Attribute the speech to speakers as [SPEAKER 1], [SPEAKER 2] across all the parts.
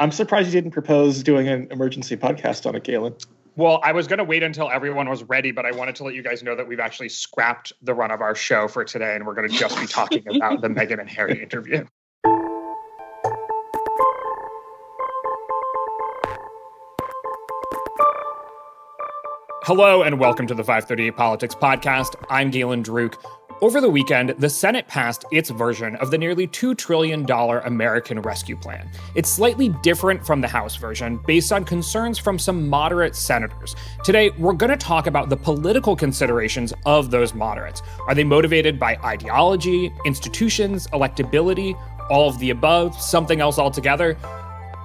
[SPEAKER 1] I'm surprised you didn't propose doing an emergency podcast on it, Galen.
[SPEAKER 2] Well, I was going to wait until everyone was ready, but I wanted to let you guys know that we've actually scrapped the run of our show for today, and we're going to just be talking about the Meghan and Harry interview. Hello, and welcome to the 538 Politics Podcast. I'm Galen Druk. Over the weekend, the Senate passed its version of the nearly $2 trillion American Rescue Plan. It's slightly different from the House version, based on concerns from some moderate senators. Today, we're going to talk about the political considerations of those moderates. Are they motivated by ideology, institutions, electability, all of the above, something else altogether?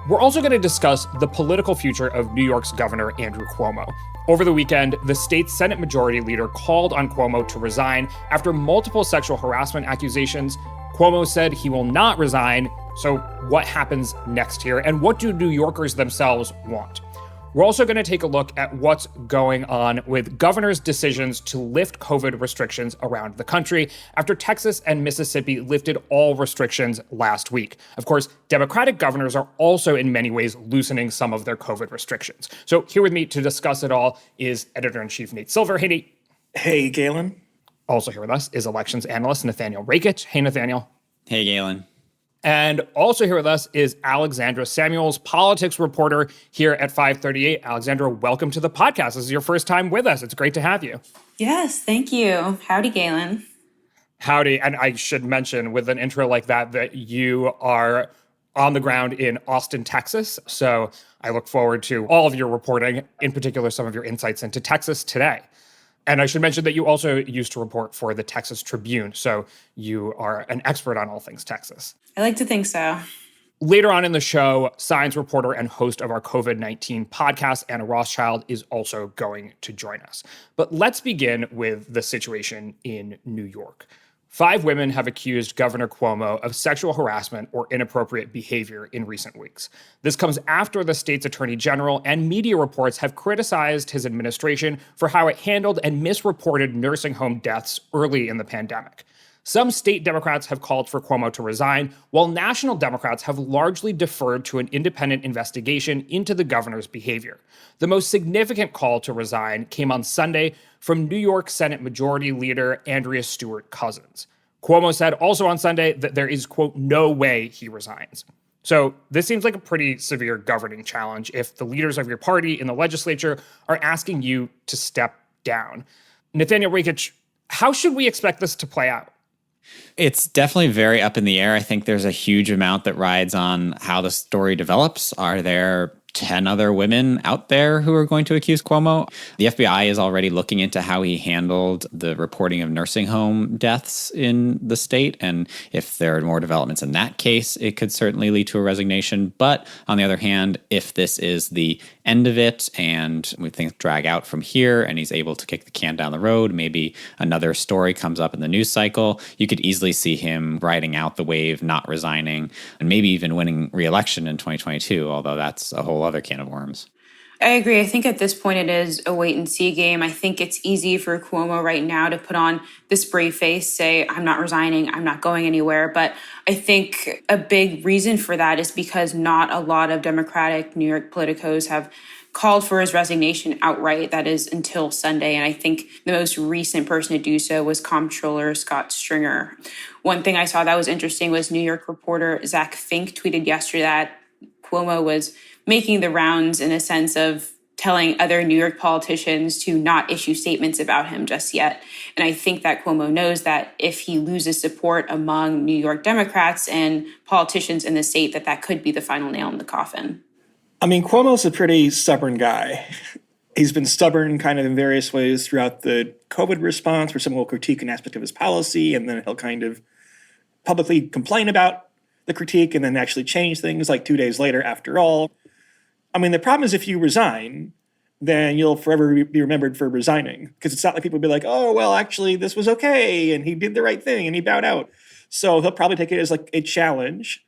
[SPEAKER 2] We're also going to discuss the political future of New York's Governor Andrew Cuomo. Over the weekend, the state's Senate Majority Leader called on Cuomo to resign after multiple sexual harassment accusations. Cuomo said he will not resign. So what happens next here? And what do New Yorkers themselves want? We're also going to take a look at what's going on with governors' decisions to lift COVID restrictions around the country after Texas and Mississippi lifted all restrictions last week. Of course, Democratic governors are also in many ways loosening some of their COVID restrictions. So here with me to discuss it all is Editor-in-Chief Nate Silver. Hey, Nate.
[SPEAKER 1] Hey, Galen.
[SPEAKER 2] Also here with us is elections analyst Nathaniel Rakich. Hey, Nathaniel.
[SPEAKER 3] Hey, Galen.
[SPEAKER 2] And also here with us is Alexandra Samuels, politics reporter here at 538. Alexandra, welcome to the podcast. This is your first time with us. It's great to have you.
[SPEAKER 4] Yes, thank you. Howdy, Galen.
[SPEAKER 2] Howdy. And I should mention with an intro like that you are on the ground in Austin, Texas. So I look forward to all of your reporting, in particular, some of your insights into Texas today. And I should mention that you also used to report for the Texas Tribune. So you are an expert on all things Texas.
[SPEAKER 4] I like to think so.
[SPEAKER 2] Later on in the show, science reporter and host of our COVID-19 podcast, Anna Rothschild, is also going to join us. But let's begin with the situation in New York. 5 women have accused Governor Cuomo of sexual harassment or inappropriate behavior in recent weeks. This comes after the state's attorney general and media reports have criticized his administration for how it handled and misreported nursing home deaths early in the pandemic. Some state Democrats have called for Cuomo to resign, while national Democrats have largely deferred to an independent investigation into the governor's behavior. The most significant call to resign came on Sunday from New York Senate Majority Leader Andrea Stewart Cousins. Cuomo said also on Sunday that there is, quote, no way he resigns. So this seems like a pretty severe governing challenge if the leaders of your party in the legislature are asking you to step down. Nathaniel Rakich, how should we expect this to play out?
[SPEAKER 3] It's definitely very up in the air. I think there's a huge amount that rides on how the story develops. Are there 10 other women out there who are going to accuse Cuomo? The FBI is already looking into how he handled the reporting of nursing home deaths in the state. And if there are more developments in that case, it could certainly lead to a resignation. But on the other hand, if this is the end of it and we things drag out from here and he's able to kick the can down the road, maybe another story comes up in the news cycle, you could easily see him riding out the wave, not resigning, and maybe even winning re-election in 2022, although that's a whole other can of worms.
[SPEAKER 4] I agree. I think at this point it is a wait and see game. I think it's easy for Cuomo right now to put on this brave face, say, I'm not resigning, I'm not going anywhere. But I think a big reason for that is because not a lot of Democratic New York politicos have called for his resignation outright. That is until Sunday. And I think the most recent person to do so was Comptroller Scott Stringer. One thing I saw that was interesting was New York reporter Zach Fink tweeted yesterday that Cuomo was making the rounds in a sense of telling other New York politicians to not issue statements about him just yet. And I think that Cuomo knows that if he loses support among New York Democrats and politicians in the state, that could be the final nail in the coffin.
[SPEAKER 1] I mean, Cuomo's a pretty stubborn guy. He's been stubborn kind of in various ways throughout the COVID response, where someone will critique an aspect of his policy, and then he'll kind of publicly complain about the critique and then actually change things like 2 days later after all. I mean, the problem is if you resign, then you'll forever be remembered for resigning, because it's not like people will be like, oh, well, actually, this was okay, and he did the right thing, and he bowed out. So he'll probably take it as like a challenge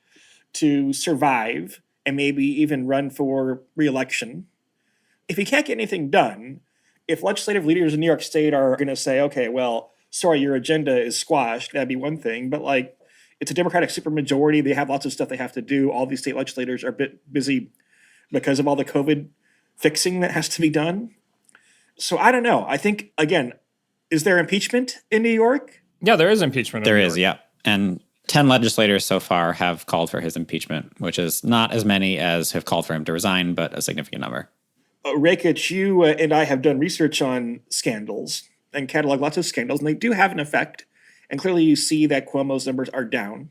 [SPEAKER 1] to survive and maybe even run for re-election. If he can't get anything done, if legislative leaders in New York State are going to say, okay, well, sorry, your agenda is squashed, that'd be one thing. But like, It's a Democratic supermajority. They have lots of stuff they have to do. All these state legislators are a bit busy because of all the COVID fixing that has to be done. So I don't know. I think, again, is there impeachment in New York?
[SPEAKER 2] Yeah, there is impeachment.
[SPEAKER 3] There is, yeah. And 10 legislators so far have called for his impeachment, which is not as many as have called for him to resign, but a significant number.
[SPEAKER 1] Rekich, you and I have done research on scandals and catalog lots of scandals, and they do have an effect. And clearly you see that Cuomo's numbers are down.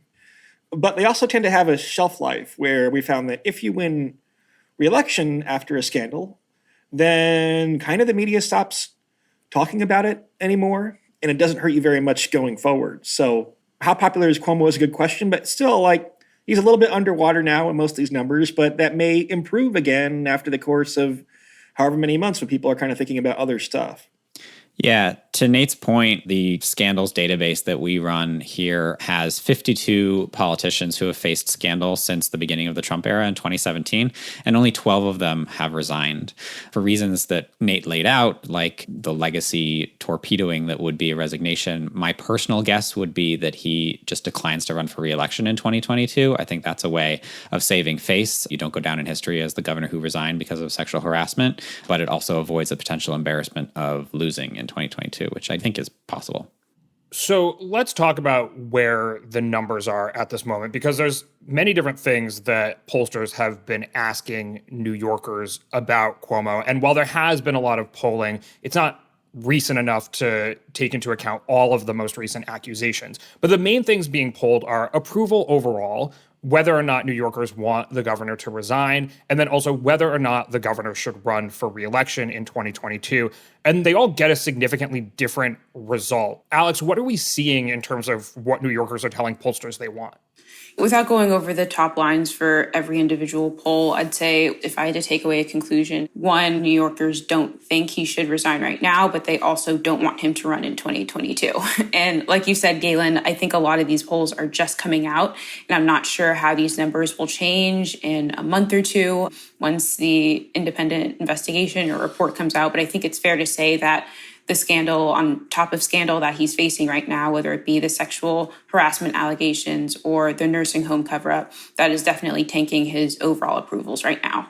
[SPEAKER 1] But they also tend to have a shelf life where we found that if you win re-election after a scandal, then kind of the media stops talking about it anymore, and it doesn't hurt you very much going forward. So how popular is Cuomo is a good question, but still, like, he's a little bit underwater now in most of these numbers, but that may improve again after the course of however many months when people are kind of thinking about other stuff.
[SPEAKER 3] Yeah, to Nate's point, the scandals database that we run here has 52 politicians who have faced scandal since the beginning of the Trump era in 2017, and only 12 of them have resigned for reasons that Nate laid out, like the legacy torpedoing that would be a resignation. My personal guess would be that he just declines to run for re-election in 2022. I think that's a way of saving face. You don't go down in history as the governor who resigned because of sexual harassment, but it also avoids the potential embarrassment of losing in 2022, which I think is possible.
[SPEAKER 2] So let's talk about where the numbers are at this moment, because there's many different things that pollsters have been asking New Yorkers about Cuomo. And while there has been a lot of polling, it's not recent enough to take into account all of the most recent accusations. But the main things being polled are approval overall, whether or not New Yorkers want the governor to resign, and then also whether or not the governor should run for re-election in 2022. And they all get a significantly different result. Alex, what are we seeing in terms of what New Yorkers are telling pollsters they want?
[SPEAKER 4] Without going over the top lines for every individual poll, I'd say if I had to take away a conclusion, one, New Yorkers don't think he should resign right now, but they also don't want him to run in 2022. And like you said, Galen, I think a lot of these polls are just coming out, and I'm not sure how these numbers will change in a month or two once the independent investigation or report comes out. But I think it's fair to say that the scandal on top of scandal that he's facing right now, whether it be the sexual harassment allegations or the nursing home cover-up, that is definitely tanking his overall approvals right now.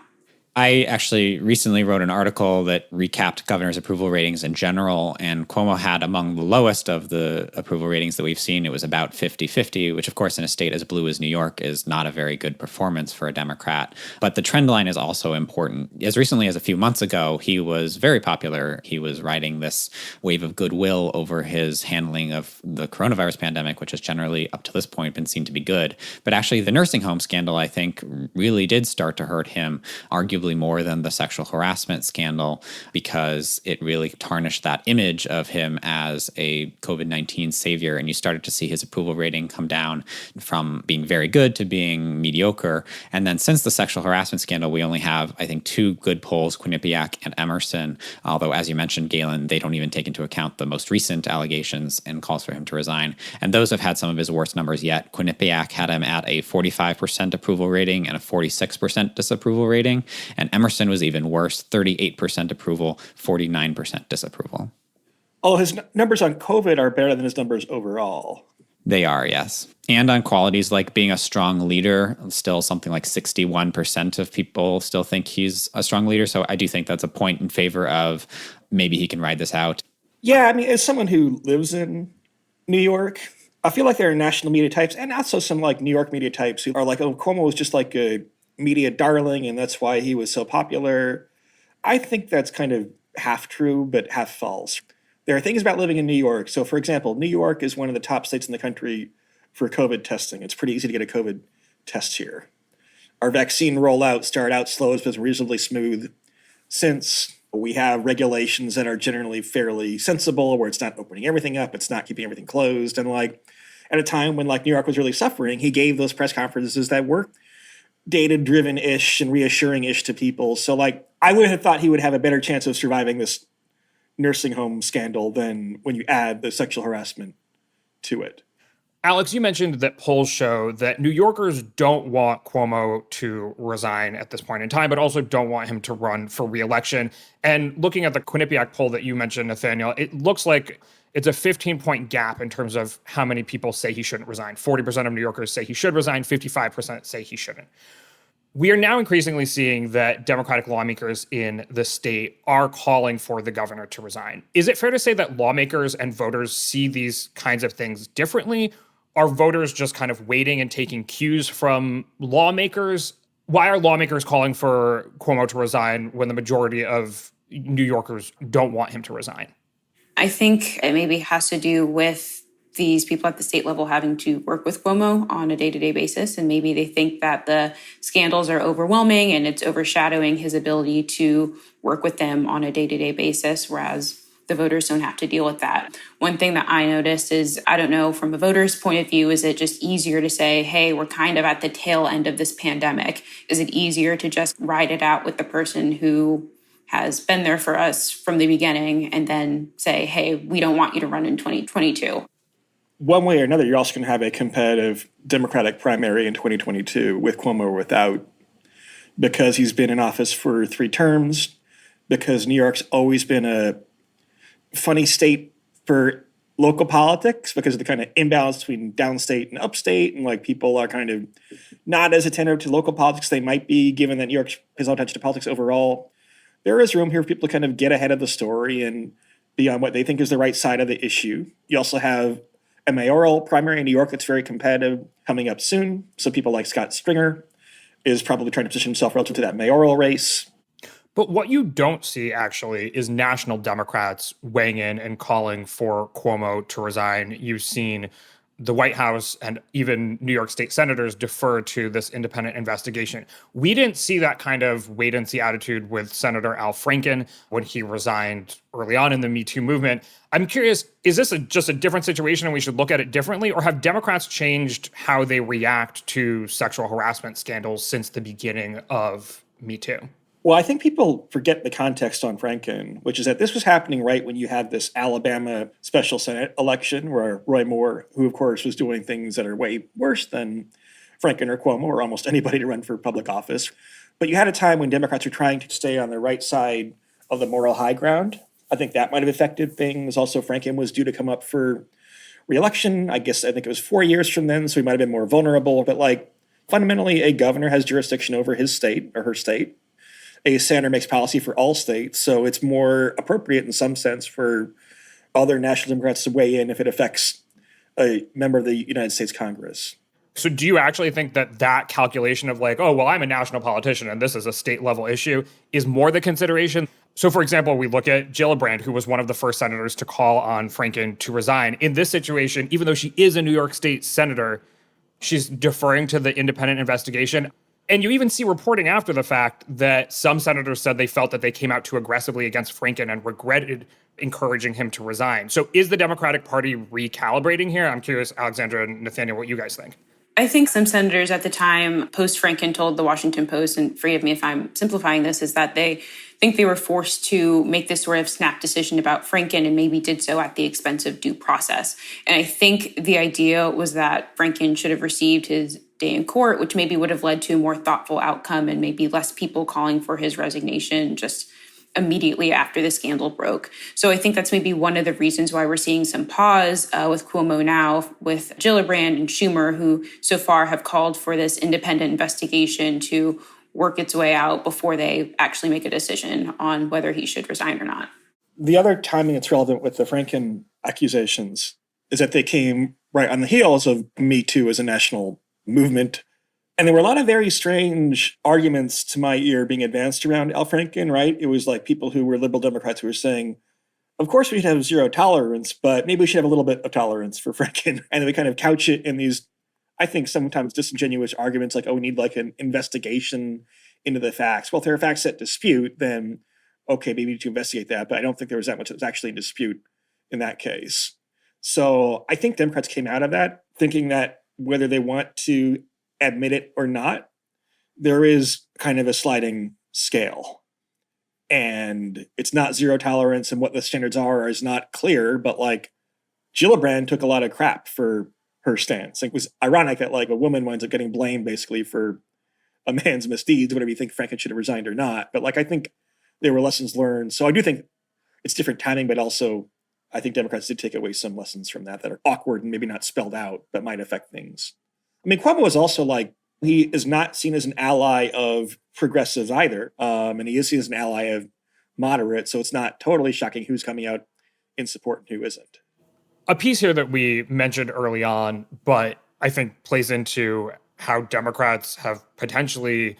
[SPEAKER 3] I actually recently wrote an article that recapped governor's approval ratings in general, and Cuomo had among the lowest of the approval ratings that we've seen. It was about 50-50, which of course in a state as blue as New York is not a very good performance for a Democrat. But the trend line is also important. As recently as a few months ago, he was very popular. He was riding this wave of goodwill over his handling of the coronavirus pandemic, which has generally up to this point been seen to be good. But actually the nursing home scandal, I think, really did start to hurt him, arguably more than the sexual harassment scandal, because it really tarnished that image of him as a COVID-19 savior. And you started to see his approval rating come down from being very good to being mediocre. And then since the sexual harassment scandal, we only have, I think, two good polls, Quinnipiac and Emerson. Although, as you mentioned, Galen, they don't even take into account the most recent allegations and calls for him to resign. And those have had some of his worst numbers yet. Quinnipiac had him at a 45% approval rating and a 46% disapproval rating. And Emerson was even worse, 38% approval, 49% disapproval.
[SPEAKER 1] Oh, his numbers on COVID are better than his numbers overall.
[SPEAKER 3] They are, yes. And on qualities like being a strong leader, still something like 61% of people still think he's a strong leader. So I do think that's a point in favor of maybe he can ride this out.
[SPEAKER 1] Yeah, I mean, as someone who lives in New York, I feel like there are national media types and also some like New York media types who are like, oh, Cuomo was just like a media darling and that's why he was so popular. I think that's kind of half true, but half false. There are things about living in New York. So, for example, New York is one of the top states in the country for COVID testing. It's pretty easy to get a COVID test here. Our vaccine rollout started out slow. It's been reasonably smooth since we have regulations that are generally fairly sensible, where it's not opening everything up, it's not keeping everything closed. And like at a time when like New York was really suffering, he gave those press conferences that were data-driven-ish and reassuring-ish to people. So like I would have thought he would have a better chance of surviving this nursing home scandal than when you add the sexual harassment to it.
[SPEAKER 2] Alex, you mentioned that polls show that New Yorkers don't want Cuomo to resign at this point in time, but also don't want him to run for re-election. And looking at the Quinnipiac poll that you mentioned, Nathaniel, it looks like it's a 15-point gap in terms of how many people say he shouldn't resign. 40% of New Yorkers say he should resign, 55% say he shouldn't. We are now increasingly seeing that Democratic lawmakers in the state are calling for the governor to resign. Is it fair to say that lawmakers and voters see these kinds of things differently? Are voters just kind of waiting and taking cues from lawmakers? Why are lawmakers calling for Cuomo to resign when the majority of New Yorkers don't want him to resign?
[SPEAKER 4] I think it maybe has to do with these people at the state level having to work with Cuomo on a day-to-day basis. And maybe they think that the scandals are overwhelming and it's overshadowing his ability to work with them on a day-to-day basis, whereas the voters don't have to deal with that. One thing that I noticed is, I don't know, from a voter's point of view, is it just easier to say, hey, we're kind of at the tail end of this pandemic? Is it easier to just ride it out with the person who has been there for us from the beginning and then say, hey, we don't want you to run in 2022?
[SPEAKER 1] One way or another, you're also going to have a competitive Democratic primary in 2022 with Cuomo or without, because he's been in office for 3 terms, because New York's always been a funny state for local politics because of the kind of imbalance between downstate and upstate, and like people are kind of not as attentive to local politics they might be, given that New York pays a lot of attention to politics overall. There is room here for people to kind of get ahead of the story and be on what they think is the right side of the issue. You also have a mayoral primary in New York that's very competitive coming up soon. So people like Scott Stringer is probably trying to position himself relative to that mayoral race.
[SPEAKER 2] But what you don't see, actually, is national Democrats weighing in and calling for Cuomo to resign. You've seen the White House and even New York state senators defer to this independent investigation. We didn't see that kind of wait-and-see attitude with Senator Al Franken when he resigned early on in the Me Too movement. I'm curious, is this just a different situation and we should look at it differently, or have Democrats changed how they react to sexual harassment scandals since the beginning of Me Too?
[SPEAKER 1] Well, I think people forget the context on Franken, which is that this was happening right when you had this Alabama special Senate election where Roy Moore, who of course was doing things that are way worse than Franken or Cuomo or almost anybody to run for public office. But you had a time when Democrats were trying to stay on the right side of the moral high ground. I think that might have affected things. Also, Franken was due to come up for re-election. I think it was 4 years from then, so he might have been more vulnerable. But like fundamentally, a governor has jurisdiction over his state or her state. A senator makes policy for all states, so it's more appropriate in some sense for other national Democrats to weigh in if it affects a member of the United States Congress.
[SPEAKER 2] So do you actually think that that calculation of like, oh, well, I'm a national politician and this is a state level issue is more the consideration? So, for example, we look at Gillibrand, who was one of the first senators to call on Franken to resign. In this situation, even though she is a New York State senator, she's deferring to the independent investigation. And you even see reporting after the fact that some senators said they felt that they came out too aggressively against Franken and regretted encouraging him to resign. So is the Democratic Party recalibrating here? I'm curious, Alexandra and Nathaniel, what you guys think.
[SPEAKER 4] I think some senators at the time, post-Franken, told the Washington Post, and forgive me if I'm simplifying this, is that they think they were forced to make this sort of snap decision about Franken and maybe did so at the expense of due process. And I think the idea was that Franken should have received his day in court, which maybe would have led to a more thoughtful outcome and maybe less people calling for his resignation just immediately after the scandal broke. So I think that's maybe one of the reasons why we're seeing some pause with Cuomo now, with Gillibrand and Schumer, who so far have called for this independent investigation to work its way out before they actually make a decision on whether he should resign or not.
[SPEAKER 1] The other timing that's relevant with the Franken accusations is that they came right on the heels of Me Too as a national movement. And there were a lot of very strange arguments to my ear being advanced around Al Franken, right? It was like people who were liberal Democrats who were saying, of course we should have zero tolerance, but maybe we should have a little bit of tolerance for Franken. And they kind of couch it in these, I think, sometimes disingenuous arguments like, oh, we need like an investigation into the facts. Well, if there are facts that dispute, then okay, maybe we need to investigate that. But I don't think there was that much that was actually in dispute in that case. So I think Democrats came out of that thinking that whether they want to admit it or not, there is kind of a sliding scale. And it's not zero tolerance, and what the standards are is not clear, but like Gillibrand took a lot of crap for her stance. It was ironic that like a woman winds up getting blamed basically for a man's misdeeds, whatever you think Franken should have resigned or not. But like, I think there were lessons learned. So I do think it's different timing, but also I think Democrats did take away some lessons from that are awkward and maybe not spelled out, but might affect things. I mean, Cuomo is also like, he is not seen as an ally of progressives either. And he is seen as an ally of moderates. So it's not totally shocking who's coming out in support and who isn't.
[SPEAKER 2] A piece here that we mentioned early on, but I think plays into how Democrats have potentially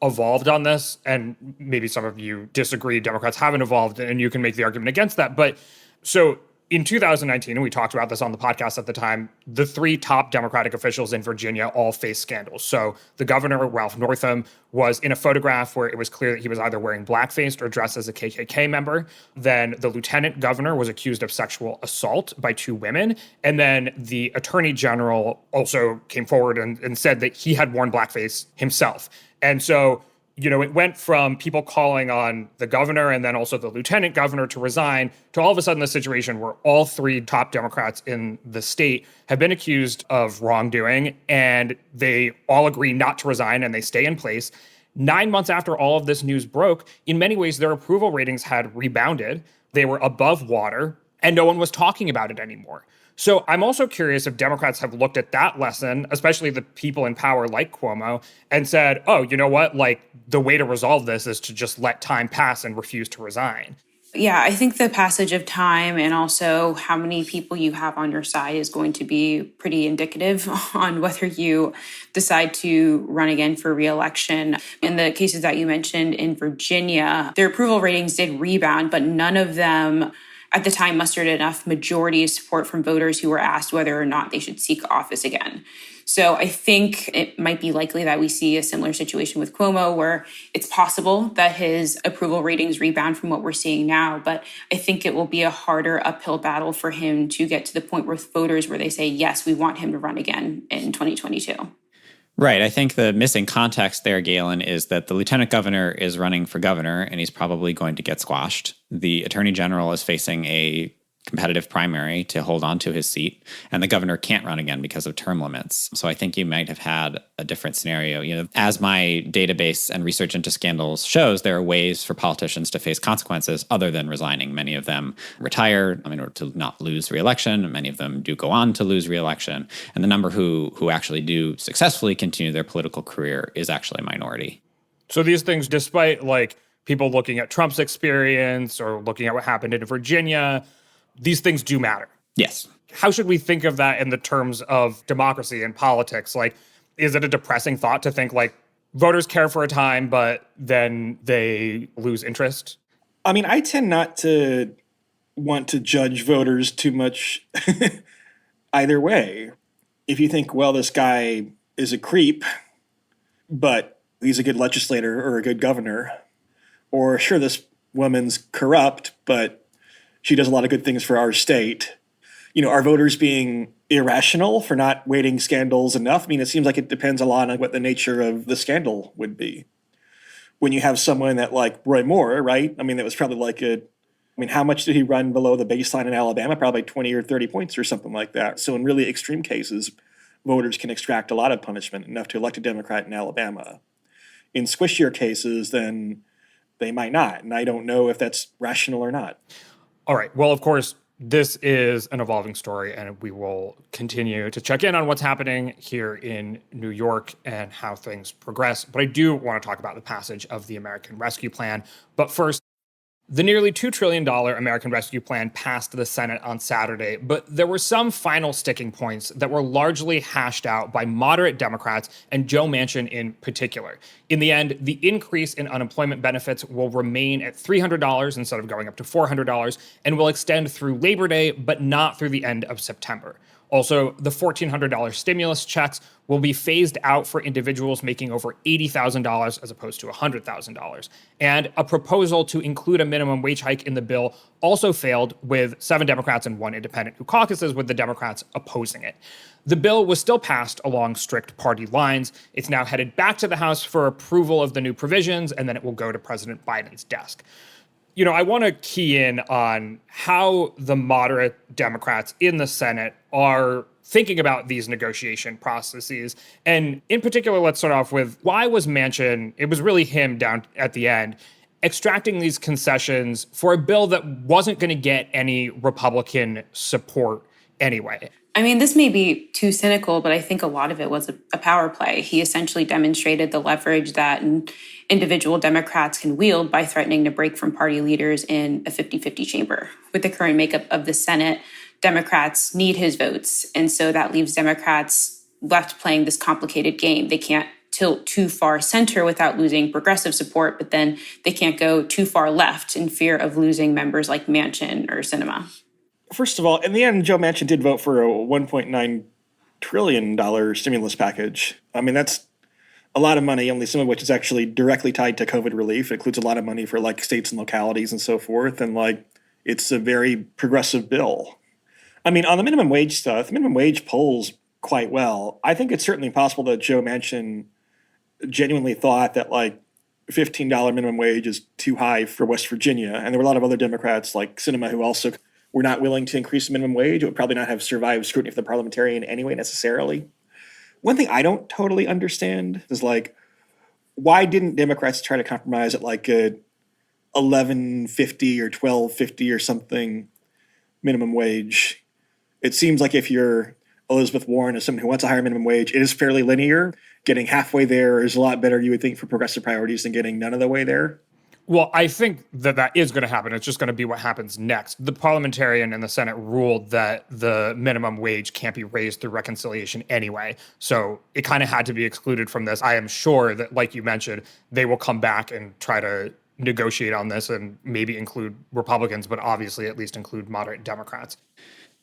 [SPEAKER 2] evolved on this, and maybe some of you disagree, Democrats haven't evolved, and you can make the argument against that. But so in 2019, and we talked about this on the podcast at the time, the three top Democratic officials in Virginia all faced scandals. So the governor, Ralph Northam, was in a photograph where it was clear that he was either wearing blackface or dressed as a KKK member. Then the lieutenant governor was accused of sexual assault by two women. And then the attorney general also came forward and said that he had worn blackface himself. And so, you know, it went from people calling on the governor and then also the lieutenant governor to resign to all of a sudden the situation where all three top Democrats in the state have been accused of wrongdoing, and they all agree not to resign and they stay in place. 9 months after all of this news broke, in many ways, their approval ratings had rebounded. They were above water, and no one was talking about it anymore. So I'm also curious if Democrats have looked at that lesson, especially the people in power like Cuomo, and said, oh, you know what? Like, the way to resolve this is to just let time pass and refuse to resign.
[SPEAKER 4] Yeah, I think the passage of time and also how many people you have on your side is going to be pretty indicative on whether you decide to run again for re-election. In the cases that you mentioned in Virginia, their approval ratings did rebound, but none of them at the time mustered enough majority of support from voters who were asked whether or not they should seek office again. So I think it might be likely that we see a similar situation with Cuomo, where it's possible that his approval ratings rebound from what we're seeing now. But I think it will be a harder uphill battle for him to get to the point with voters where they say, yes, we want him to run again in 2022.
[SPEAKER 3] Right. I think the missing context there, Galen, is that the lieutenant governor is running for governor and he's probably going to get squashed. The attorney general is facing a competitive primary to hold on to his seat, and the governor can't run again because of term limits. So I think you might have had a different scenario. You know, as my database and research into scandals shows, there are ways for politicians to face consequences other than resigning. Many of them retire in order to not lose re-election. Many of them do go on to lose re-election. And the number who actually do successfully continue their political career is actually a minority.
[SPEAKER 2] So these things, despite like people looking at Trump's experience or looking at what happened in Virginia, these things do matter.
[SPEAKER 3] Yes.
[SPEAKER 2] How should we think of that in the terms of democracy and politics? Like, is it a depressing thought to think like voters care for a time, but then they lose interest?
[SPEAKER 1] I mean, I tend not to want to judge voters too much either way. If you think, well, this guy is a creep, but he's a good legislator or a good governor, or sure, this woman's corrupt, but she does a lot of good things for our state. You know, are voters being irrational for not waiting scandals enough? I mean, it seems like it depends a lot on what the nature of the scandal would be. When you have someone that like Roy Moore, right? I mean, that was probably like how much did he run below the baseline in Alabama? Probably 20 or 30 points or something like that. So in really extreme cases, voters can extract a lot of punishment, enough to elect a Democrat in Alabama. In squishier cases, then they might not. And I don't know if that's rational or not.
[SPEAKER 2] All right. Well, of course, this is an evolving story, and we will continue to check in on what's happening here in New York and how things progress. But I do want to talk about the passage of the American Rescue Plan. But first, the nearly $2 trillion American Rescue Plan passed the Senate on Saturday, but there were some final sticking points that were largely hashed out by moderate Democrats and Joe Manchin in particular. In the end, the increase in unemployment benefits will remain at $300 instead of going up to $400 and will extend through Labor Day, but not through the end of September. Also, the $1,400 stimulus checks will be phased out for individuals making over $80,000 as opposed to $100,000. And a proposal to include a minimum wage hike in the bill also failed, with 7 Democrats and 1 independent who caucuses with the Democrats opposing it. The bill was still passed along strict party lines. It's now headed back to the House for approval of the new provisions, and then it will go to President Biden's desk. You know, I want to key in on how the moderate Democrats in the Senate are thinking about these negotiation processes. And in particular, let's start off with why was Manchin, it was really him down at the end, extracting these concessions for a bill that wasn't going to get any Republican support anyway.
[SPEAKER 4] I mean, this may be too cynical, but I think a lot of it was a power play. He essentially demonstrated the leverage that individual Democrats can wield by threatening to break from party leaders in a 50-50 chamber. With the current makeup of the Senate, Democrats need his votes. And so that leaves Democrats left playing this complicated game. They can't tilt too far center without losing progressive support, but then they can't go too far left in fear of losing members like Manchin or Sinema.
[SPEAKER 1] First of all, in the end, Joe Manchin did vote for a $1.9 trillion stimulus package. I mean, that's a lot of money, only some of which is actually directly tied to COVID relief. It includes a lot of money for like states and localities and so forth. And like, it's a very progressive bill. I mean, on the minimum wage stuff, minimum wage polls quite well. I think it's certainly possible that Joe Manchin genuinely thought that like $15 minimum wage is too high for West Virginia. And there were a lot of other Democrats like Sinema who also were not willing to increase the minimum wage. It would probably not have survived scrutiny for the parliamentarian anyway necessarily. One thing I don't totally understand is like, why didn't Democrats try to compromise at like a $11.50 or $12.50 or something minimum wage? It seems like if you're Elizabeth Warren as someone who wants a higher minimum wage, it is fairly linear. Getting halfway there is a lot better, you would think, for progressive priorities than getting none of the way there.
[SPEAKER 2] Well, I think that is going to happen. It's just going to be what happens next. The parliamentarian in the Senate ruled that the minimum wage can't be raised through reconciliation anyway. So it kind of had to be excluded from this. I am sure that, like you mentioned, they will come back and try to negotiate on this and maybe include Republicans, but obviously at least include moderate Democrats.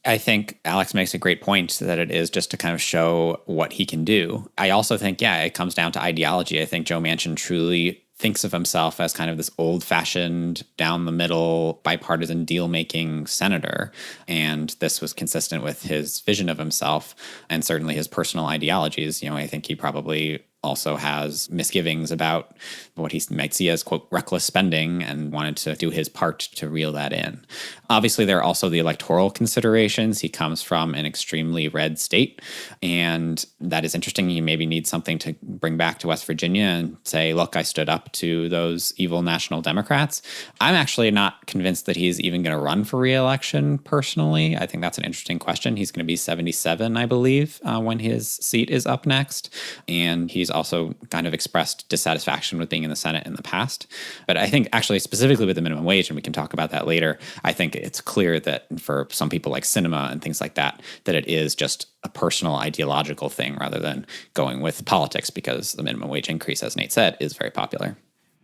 [SPEAKER 3] I think Alex makes a great point that it is just to kind of show what he can do. I also think, it comes down to ideology. I think Joe Manchin truly thinks of himself as kind of this old-fashioned, down-the-middle, bipartisan deal-making senator. And this was consistent with his vision of himself and certainly his personal ideologies. I think he probably also has misgivings about what he might see as, quote, reckless spending and wanted to do his part to reel that in. Obviously, there are also the electoral considerations. He comes from an extremely red state, and that is interesting. You maybe need something to bring back to West Virginia and say, look, I stood up to those evil national Democrats. I'm actually not convinced that he's even going to run for re-election personally. I think that's an interesting question. He's going to be 77, I believe, when his seat is up next, and he's also kind of expressed dissatisfaction with being in the Senate in the past. But I think actually specifically with the minimum wage, and we can talk about that later, I think it's clear that for some people like Sinema and things like that, that it is just a personal ideological thing rather than going with politics, because the minimum wage increase, as Nate said, is very popular.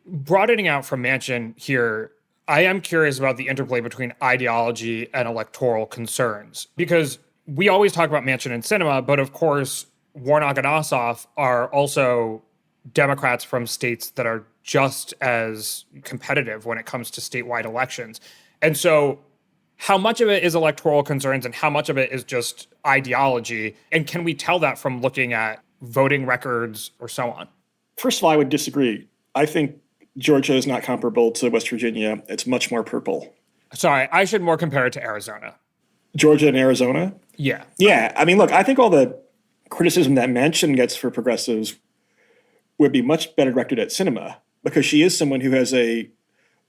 [SPEAKER 2] Broadening out from Manchin here, I am curious about the interplay between ideology and electoral concerns, because we always talk about Manchin and Sinema, but of course, Warnock and Ossoff are also Democrats from states that are just as competitive when it comes to statewide elections. And so how much of it is electoral concerns and how much of it is just ideology? And can we tell that from looking at voting records or so on?
[SPEAKER 1] First of all, I would disagree. I think Georgia is not comparable to West Virginia. It's much more purple.
[SPEAKER 2] Sorry, I should more compare it to Arizona.
[SPEAKER 1] Georgia and Arizona?
[SPEAKER 2] Yeah.
[SPEAKER 1] Yeah. I mean, look, I think all the criticism that Manchin gets for progressives would be much better directed at Sinema, because she is someone who has a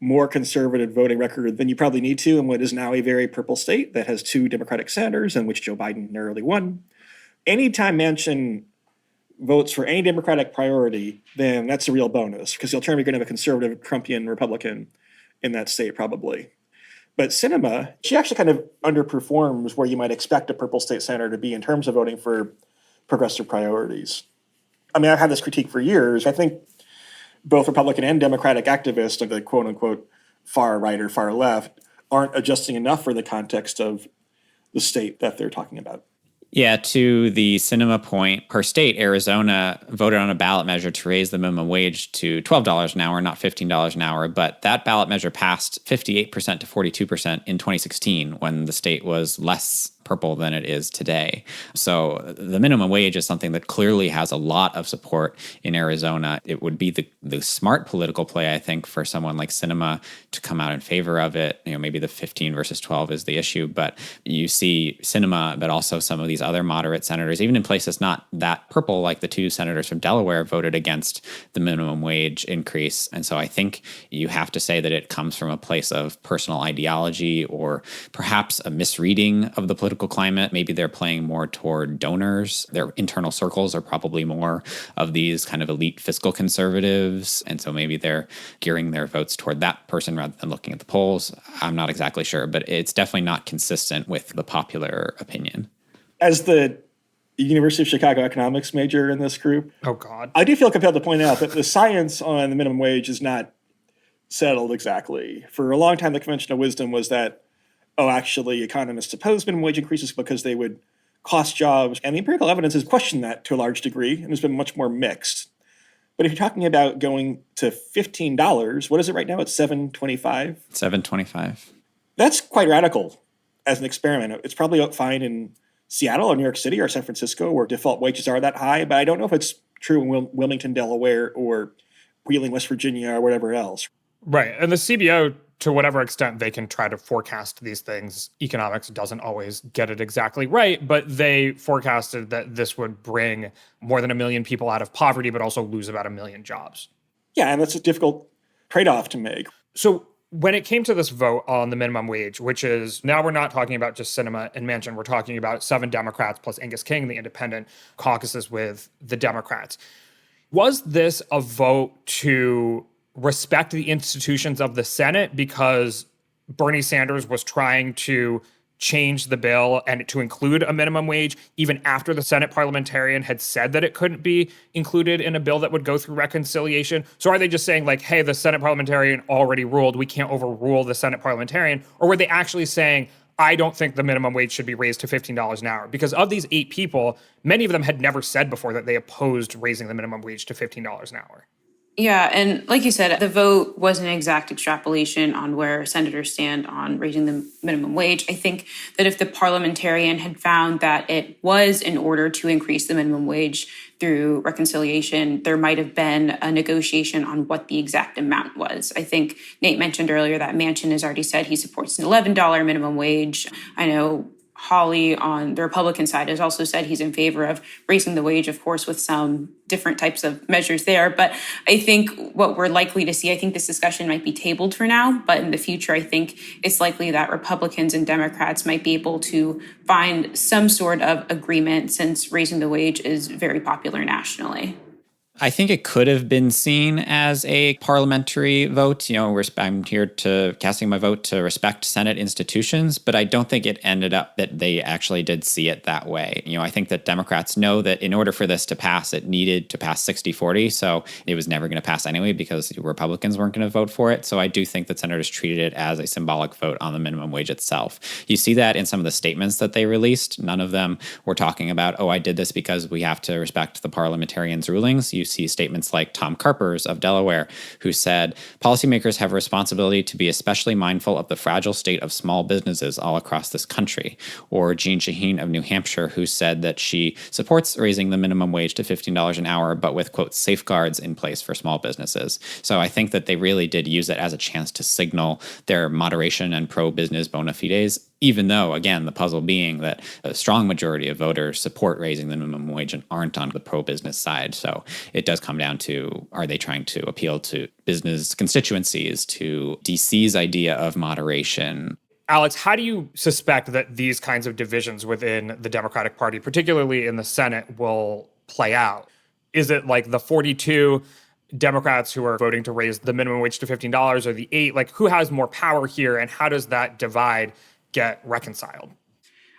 [SPEAKER 1] more conservative voting record than you probably need to in what is now a very purple state that has 2 Democratic senators in which Joe Biden narrowly won. Anytime Manchin votes for any Democratic priority, then that's a real bonus, because the alternative, you're going to have a conservative Trumpian Republican in that state probably. But Sinema, she actually kind of underperforms where you might expect a purple state senator to be in terms of voting for progressive priorities. I mean, I've had this critique for years. I think both Republican and Democratic activists, like the quote unquote far right or far left, aren't adjusting enough for the context of the state that they're talking about.
[SPEAKER 3] Yeah, to the Sinema point, her state, Arizona, voted on a ballot measure to raise the minimum wage to $12 an hour, not $15 an hour. But that ballot measure passed 58% to 42% in 2016 when the state was less purple than it is today. So the minimum wage is something that clearly has a lot of support in Arizona. It would be the smart political play, I think, for someone like Sinema to come out in favor of it. Maybe the 15 versus 12 is the issue, but you see Sinema, but also some of these other moderate senators, even in places not that purple, like the two senators from Delaware, voted against the minimum wage increase. And so I think you have to say that it comes from a place of personal ideology or perhaps a misreading of the political climate. Maybe they're playing more toward donors. Their internal circles are probably more of these kind of elite fiscal conservatives. And so maybe they're gearing their votes toward that person rather than looking at the polls. I'm not exactly sure, but it's definitely not consistent with the popular opinion.
[SPEAKER 1] As the University of Chicago economics major in this group,
[SPEAKER 2] oh God,
[SPEAKER 1] I do feel compelled to point out that the science on the minimum wage is not settled exactly. For a long time, the conventional wisdom was that, actually, economists oppose minimum wage increases because they would cost jobs. And the empirical evidence has questioned that to a large degree and has been much more mixed. But if you're talking about going to $15, what is it right now? It's $7.25?
[SPEAKER 3] $7.25.
[SPEAKER 1] That's quite radical as an experiment. It's probably fine in Seattle or New York City or San Francisco where default wages are that high, but I don't know if it's true in Wilmington, Delaware, or Wheeling, West Virginia, or whatever else.
[SPEAKER 2] Right. And the CBO, to whatever extent they can try to forecast these things, economics doesn't always get it exactly right, but they forecasted that this would bring more than 1 million people out of poverty, but also lose about 1 million jobs.
[SPEAKER 1] Yeah, and that's a difficult trade-off to make.
[SPEAKER 2] So when it came to this vote on the minimum wage, which is now we're not talking about just Sinema and Manchin, we're talking about 7 Democrats plus Angus King, the independent caucuses with the Democrats. Was this a vote to respect the institutions of the Senate because Bernie Sanders was trying to change the bill and to include a minimum wage even after the Senate parliamentarian had said that it couldn't be included in a bill that would go through reconciliation? So are they just saying like, hey, the Senate parliamentarian already ruled, we can't overrule the Senate parliamentarian? Or were they actually saying, I don't think the minimum wage should be raised to $15 an hour? Because of these 8 people, many of them had never said before that they opposed raising the minimum wage to $15 an hour.
[SPEAKER 4] Yeah, and like you said, the vote was an exact extrapolation on where senators stand on raising the minimum wage. I think that if the parliamentarian had found that it was in order to increase the minimum wage through reconciliation, there might have been a negotiation on what the exact amount was. I think Nate mentioned earlier that Manchin has already said he supports an $11 minimum wage. I know Hawley on the Republican side has also said he's in favor of raising the wage, of course, with some different types of measures there. But I think what we're likely to see, I think this discussion might be tabled for now, but in the future, I think it's likely that Republicans and Democrats might be able to find some sort of agreement since raising the wage is very popular nationally.
[SPEAKER 3] I think it could have been seen as a parliamentary vote. I'm here to casting my vote to respect Senate institutions, but I don't think it ended up that they actually did see it that way. I think that Democrats know that in order for this to pass, it needed to pass 60-40. So it was never going to pass anyway because Republicans weren't going to vote for it. So I do think that senators treated it as a symbolic vote on the minimum wage itself. You see that in some of the statements that they released. None of them were talking about, I did this because we have to respect the parliamentarians' rulings. You see statements like Tom Carper's of Delaware, who said, policymakers have a responsibility to be especially mindful of the fragile state of small businesses all across this country. Or Jean Shaheen of New Hampshire, who said that she supports raising the minimum wage to $15 an hour, but with, quote, safeguards in place for small businesses. So I think that they really did use it as a chance to signal their moderation and pro-business bona fides, even though, again, the puzzle being that a strong majority of voters support raising the minimum wage and aren't on the pro-business side. So it does come down to, are they trying to appeal to business constituencies, to DC's idea of moderation?
[SPEAKER 2] Alex, how do you suspect that these kinds of divisions within the Democratic Party, particularly in the Senate, will play out? Is it like the 42 Democrats who are voting to raise the minimum wage to $15 or the 8? Like, who has more power here, and how does that divide get reconciled?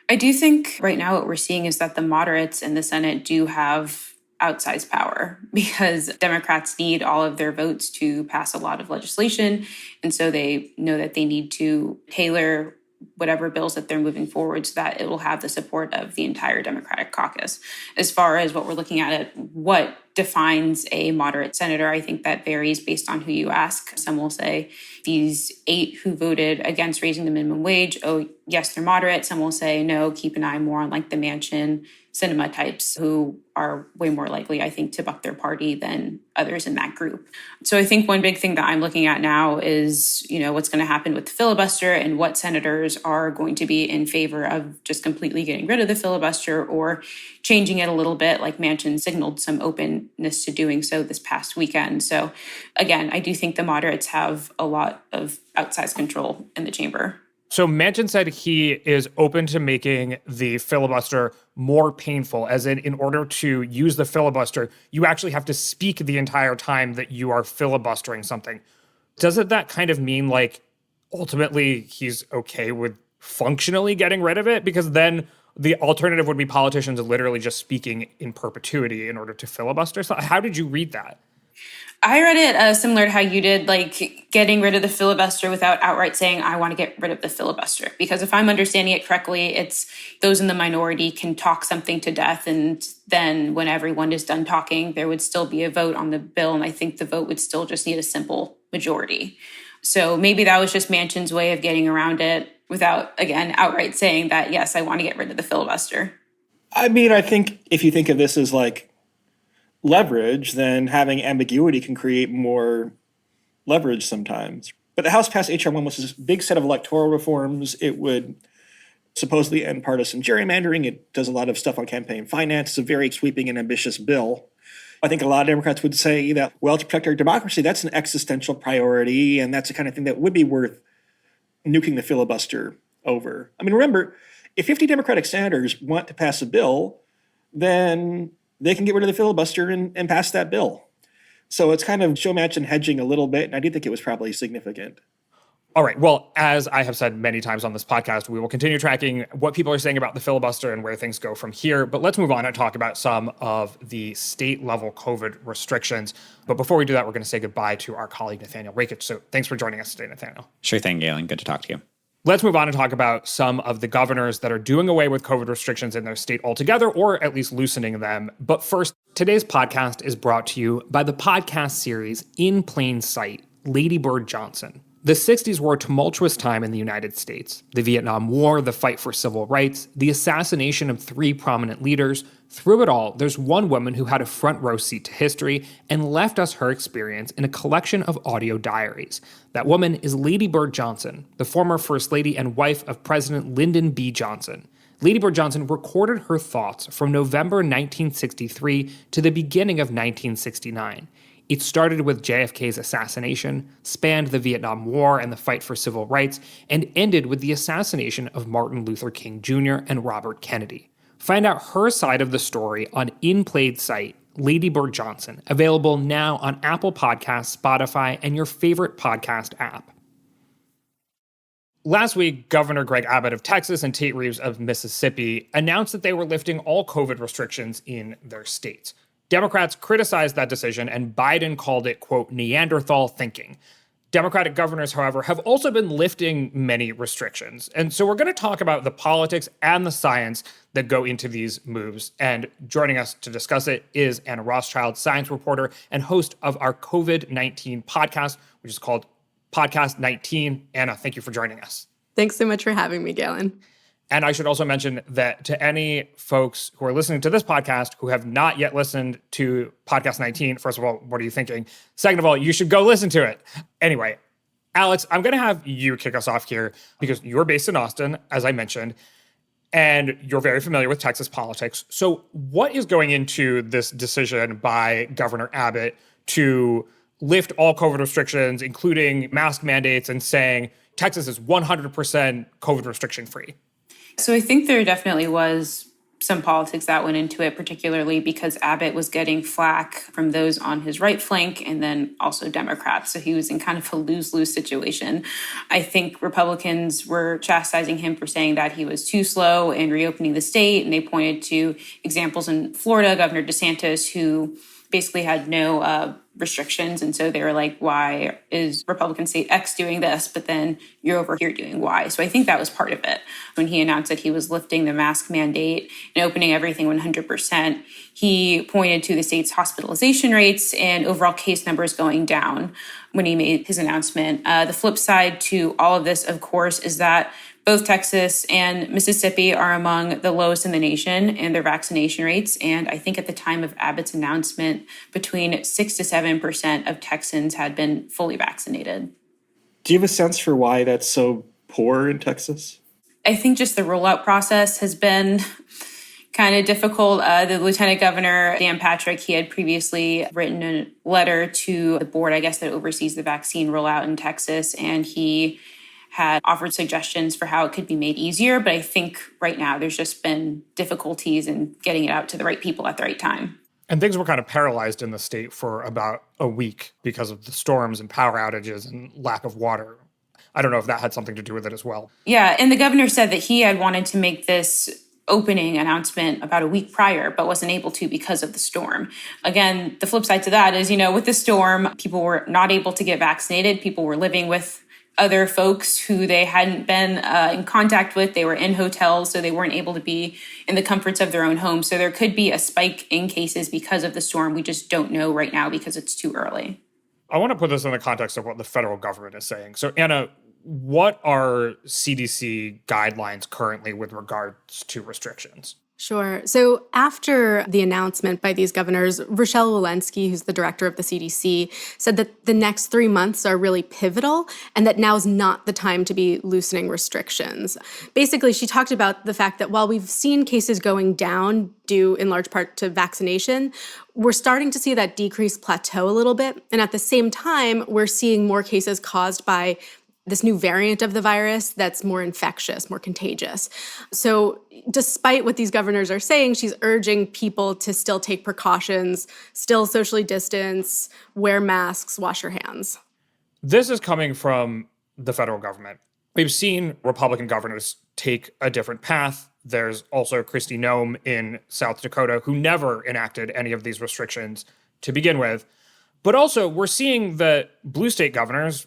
[SPEAKER 4] I do think right now what we're seeing is that the moderates in the Senate do have outsized power because Democrats need all of their votes to pass a lot of legislation. And so they know that they need to tailor whatever bills that they're moving forward so that it will have the support of the entire Democratic caucus. As far as what we're looking at what defines a moderate senator. I think that varies based on who you ask. Some will say these 8 who voted against raising the minimum wage, oh, yes, they're moderate. Some will say, no, keep an eye more on like the Manchin cinema types who are way more likely, I think, to buck their party than others in that group. So I think one big thing that I'm looking at now is, what's going to happen with the filibuster and what senators are going to be in favor of just completely getting rid of the filibuster or changing it a little bit, like Manchin signaled some openness to doing so this past weekend. So again, I do think the moderates have a lot of outsized control in the chamber.
[SPEAKER 2] So Manchin said he is open to making the filibuster more painful, as in order to use the filibuster, you actually have to speak the entire time that you are filibustering something. Doesn't that kind of mean like ultimately he's okay with functionally getting rid of it? Because then the alternative would be politicians literally just speaking in perpetuity in order to filibuster. So how did you read that?
[SPEAKER 4] I read it similar to how you did, like getting rid of the filibuster without outright saying, I want to get rid of the filibuster. Because if I'm understanding it correctly, it's those in the minority can talk something to death. And then when everyone is done talking, there would still be a vote on the bill. And I think the vote would still just need a simple majority. So maybe that was just Manchin's way of getting around it without, again, outright saying that, yes, I want to get rid of the filibuster.
[SPEAKER 1] I mean, I think if you think of this as like leverage, then having ambiguity can create more leverage sometimes. But the House passed H.R. 1, which is a big set of electoral reforms. It would supposedly end partisan gerrymandering. It does a lot of stuff on campaign finance. It's a very sweeping and ambitious bill. I think a lot of Democrats would say that, well, to protect our democracy, that's an existential priority, and that's the kind of thing that would be worth nuking the filibuster over. I mean, remember, if 50 Democratic senators want to pass a bill, then they can get rid of the filibuster and pass that bill. So it's kind of Joe Manchin hedging a little bit, and I do think it was probably significant.
[SPEAKER 2] All right. Well, as I have said many times on this podcast, we will continue tracking what people are saying about the filibuster and where things go from here. But let's move on and talk about some of the state-level COVID restrictions. But before we do that, we're going to say goodbye to our colleague, Nathaniel Rakich. So thanks for joining us today, Nathaniel.
[SPEAKER 3] Sure thing, Galen. Good to talk to you.
[SPEAKER 2] Let's move on and talk about some of the governors that are doing away with COVID restrictions in their state altogether, or at least loosening them. But first, today's podcast is brought to you by the podcast series In Plain Sight, Lady Bird Johnson. The 60s were a tumultuous time in the United States. The Vietnam War, the fight for civil rights, the assassination of 3 prominent leaders. Through it all, there's one woman who had a front row seat to history and left us her experience in a collection of audio diaries. That woman is Lady Bird Johnson, the former First Lady and wife of President Lyndon B. Johnson. Lady Bird Johnson recorded her thoughts from November 1963 to the beginning of 1969. It started with JFK's assassination, spanned the Vietnam War and the fight for civil rights, and ended with the assassination of Martin Luther King Jr. and Robert Kennedy. Find out her side of the story on In Plain Sight, Lady Bird Johnson, available now on Apple Podcasts, Spotify, and your favorite podcast app. Last week, Governor Greg Abbott of Texas and Tate Reeves of Mississippi announced that they were lifting all COVID restrictions in their states. Democrats criticized that decision, and Biden called it, quote, Neanderthal thinking. Democratic governors, however, have also been lifting many restrictions. And so we're going to talk about the politics and the science that go into these moves. And joining us to discuss it is Anna Rothschild, science reporter and host of our COVID-19 podcast, which is called Podcast 19. Anna, thank you for joining us.
[SPEAKER 5] Thanks so much for having me, Galen.
[SPEAKER 2] And I should also mention that to any folks who are listening to this podcast who have not yet listened to Podcast 19, first of all, what are you thinking? Second of all, you should go listen to it. Anyway, Alex, I'm going to have you kick us off here because you're based in Austin, as I mentioned, and you're very familiar with Texas politics. So what is going into this decision by Governor Abbott to lift all COVID restrictions, including mask mandates, and saying Texas is 100% COVID restriction free?
[SPEAKER 4] So I think there definitely was some politics that went into it, particularly because Abbott was getting flack from those on his right flank and then also Democrats. So he was in kind of a lose-lose situation. I think Republicans were chastising him for saying that he was too slow in reopening the state. And they pointed to examples in Florida, Governor DeSantis, who basically had no restrictions. And so they were like, why is Republican state X doing this, but then you're over here doing Y? So I think that was part of it. When he announced that he was lifting the mask mandate and opening everything 100%, he pointed to the state's hospitalization rates and overall case numbers going down when he made his announcement. The flip side to all of this, of course, is that both Texas and Mississippi are among the lowest in the nation in their vaccination rates. And I think at the time of Abbott's announcement, between 6 to 7% of Texans had been fully vaccinated.
[SPEAKER 1] Do you have a sense for why that's so poor in Texas?
[SPEAKER 4] I think just the rollout process has been kind of difficult. The Lieutenant Governor, Dan Patrick, he had previously written a letter to the board, I guess, that oversees the vaccine rollout in Texas. And he had offered suggestions for how it could be made easier. But I think right now there's just been difficulties in getting it out to the right people at the right time.
[SPEAKER 2] And things were kind of paralyzed in the state for about a week because of the storms and power outages and lack of water. I don't know if that had something to do with it as well.
[SPEAKER 4] Yeah, and the governor said that he had wanted to make this opening announcement about a week prior, but wasn't able to because of the storm. Again, the flip side to that is, with the storm, people were not able to get vaccinated. People were living with other folks who they hadn't been in contact with. They were in hotels, so they weren't able to be in the comforts of their own homes. So there could be a spike in cases because of the storm. We just don't know right now because it's too early.
[SPEAKER 2] I want to put this in the context of what the federal government is saying. So, Anna, what are CDC guidelines currently with regards to restrictions?
[SPEAKER 5] Sure. So after the announcement by these governors, Rochelle Walensky, who's the director of the CDC, said that the next 3 months are really pivotal and that now is not the time to be loosening restrictions. Basically, she talked about the fact that while we've seen cases going down due in large part to vaccination, we're starting to see that decrease plateau a little bit. And at the same time, we're seeing more cases caused by this new variant of the virus that's more infectious, more contagious. So despite what these governors are saying, she's urging people to still take precautions, still socially distance, wear masks, wash your hands.
[SPEAKER 2] This is coming from the federal government. We've seen Republican governors take a different path. There's also Kristi Noem in South Dakota, who never enacted any of these restrictions to begin with. But also, we're seeing that blue state governors,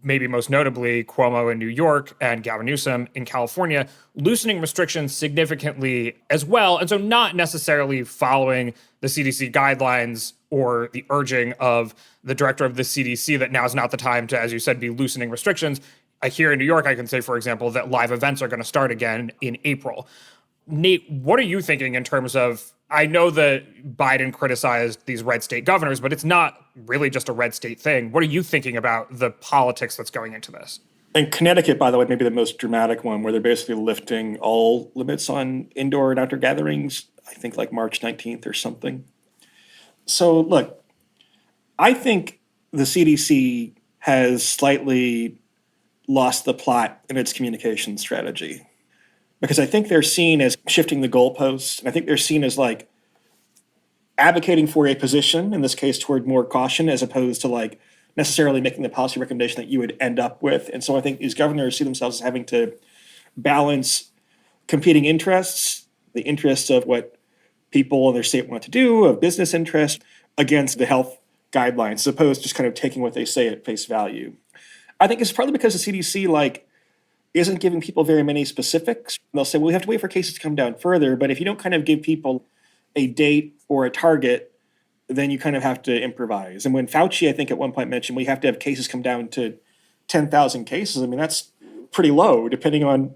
[SPEAKER 2] maybe most notably Cuomo in New York and Gavin Newsom in California, loosening restrictions significantly as well. And so not necessarily following the CDC guidelines or the urging of the director of the CDC that now is not the time to, as you said, be loosening restrictions. Here in New York, I can say, for example, that live events are going to start again in April. Nate, what are you thinking in terms of, I know that Biden criticized these red state governors, but it's not really just a red state thing. What are you thinking about the politics that's going into this?
[SPEAKER 1] And Connecticut, by the way, may be the most dramatic one, where they're basically lifting all limits on indoor and outdoor gatherings, I think like March 19th or something. So look, I think the CDC has slightly lost the plot in its communication strategy, because I think they're seen as shifting the goalposts. And I think they're seen as like advocating for a position, in this case, toward more caution, as opposed to like necessarily making the policy recommendation that you would end up with. And so I think these governors see themselves as having to balance competing interests, the interests of what people in their state want to do, of business interests, against the health guidelines, as opposed to just kind of taking what they say at face value. I think it's partly because the CDC isn't giving people very many specifics. They'll say, well, we have to wait for cases to come down further. But if you don't kind of give people a date or a target, then you kind of have to improvise. And when Fauci, I think at one point mentioned we have to have cases come down to 10,000 cases, I mean, that's pretty low, depending on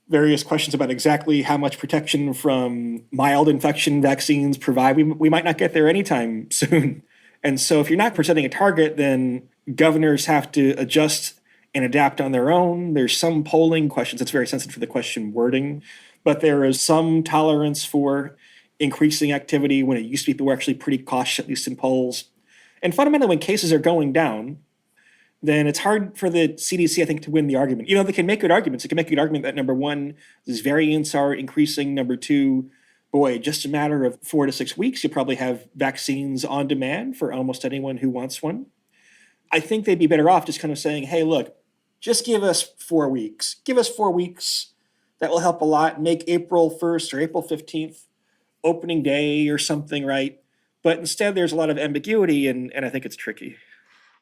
[SPEAKER 1] various questions about exactly how much protection from mild infection vaccines provide. We might not get there anytime soon. And so if you're not presenting a target, then governors have to adjust and adapt on their own. There's some polling questions that's very sensitive to the question wording, but there is some tolerance for increasing activity when it used to be people were actually pretty cautious, at least in polls. And fundamentally, when cases are going down, then it's hard for the CDC, I think, to win the argument. They can make good arguments. They can make a good argument that, number one, these variants are increasing. Number two, boy, just a matter of 4 to 6 weeks, you'll probably have vaccines on demand for almost anyone who wants one. I think they'd be better off just kind of saying, hey, look, just give us 4 weeks. Give us 4 weeks. That will help a lot. Make April 1st or April 15th opening day or something, right? But instead, there's a lot of ambiguity, and I think it's tricky.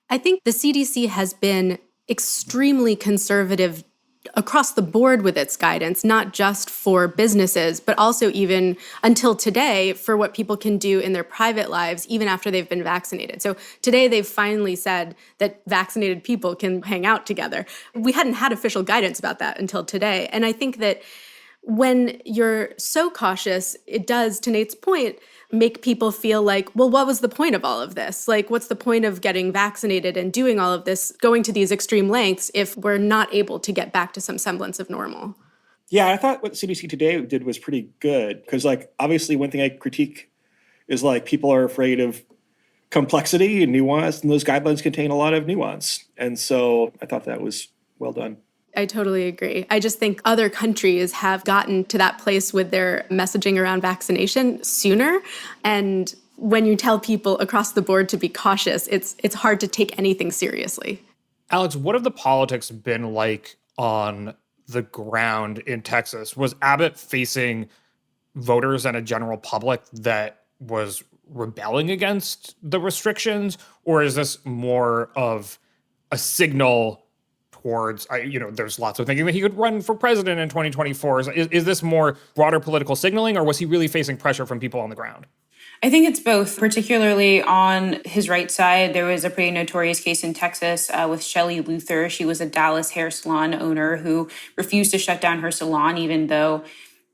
[SPEAKER 5] I think the CDC has been extremely conservative across the board with its guidance, not just for businesses, but also even until today for what people can do in their private lives, even after they've been vaccinated. So today they've finally said that vaccinated people can hang out together. We hadn't had official guidance about that until today. And I think that when you're so cautious, it does, to Nate's point, make people feel like, well, what was the point of all of this? Like, what's the point of getting vaccinated and doing all of this, going to these extreme lengths if we're not able to get back to some semblance of normal?
[SPEAKER 1] Yeah, I thought what CDC today did was pretty good because, like, obviously one thing I critique is, like, people are afraid of complexity and nuance, and those guidelines contain a lot of nuance. And so I thought that was well done.
[SPEAKER 5] I totally agree. I just think other countries have gotten to that place with their messaging around vaccination sooner. And when you tell people across the board to be cautious, it's hard to take anything seriously.
[SPEAKER 2] Alex, what have the politics been like on the ground in Texas? Was Abbott facing voters and a general public that was rebelling against the restrictions? Or is this more of a signal towards, there's lots of thinking that he could run for president in 2024. Is this more broader political signaling, or was he really facing pressure from people on the ground?
[SPEAKER 4] I think it's both, particularly on his right side. There was a pretty notorious case in Texas with Shelley Luther. She was a Dallas hair salon owner who refused to shut down her salon, even though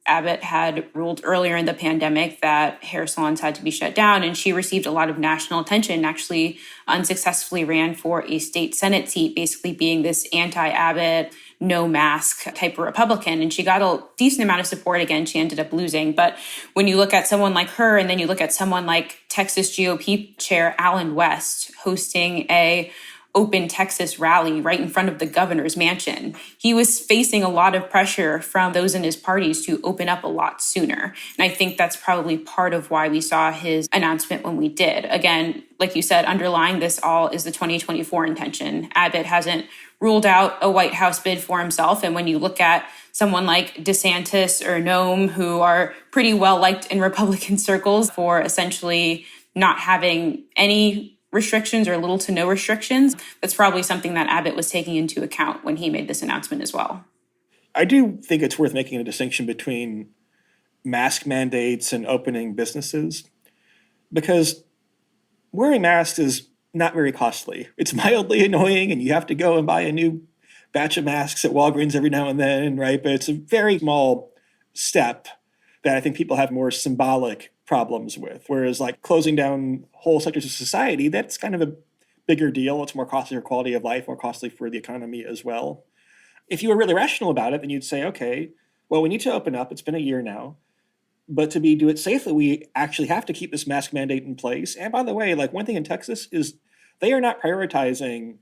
[SPEAKER 4] Abbott had ruled earlier in the pandemic that hair salons had to be shut down, and she received a lot of national attention, actually unsuccessfully ran for a state Senate seat, basically being this anti-Abbott, no mask type of Republican. And she got a decent amount of support. Again, she ended up losing. But when you look at someone like her, and then you look at someone like Texas GOP chair Allen West hosting a Open Texas rally right in front of the governor's mansion, he was facing a lot of pressure from those in his parties to open up a lot sooner. And I think that's probably part of why we saw his announcement when we did. Again, like you said, underlying this all is the 2024 intention. Abbott hasn't ruled out a White House bid for himself. And when you look at someone like DeSantis or Noem, who are pretty well liked in Republican circles for essentially not having any restrictions or little to no restrictions, that's probably something that Abbott was taking into account when he made this announcement as well.
[SPEAKER 1] I do think it's worth making a distinction between mask mandates and opening businesses, because wearing masks is not very costly. It's mildly annoying, and you have to go and buy a new batch of masks at Walgreens every now and then, right? But it's a very small step that I think people have more symbolic problems with. Whereas, like, closing down whole sectors of society, that's kind of a bigger deal. It's more costly for quality of life, more costly for the economy as well. If you were really rational about it, then you'd say, okay, well, we need to open up. It's been a year now. But to do it safely, we actually have to keep this mask mandate in place. And by the way, like, one thing in Texas is they are not prioritizing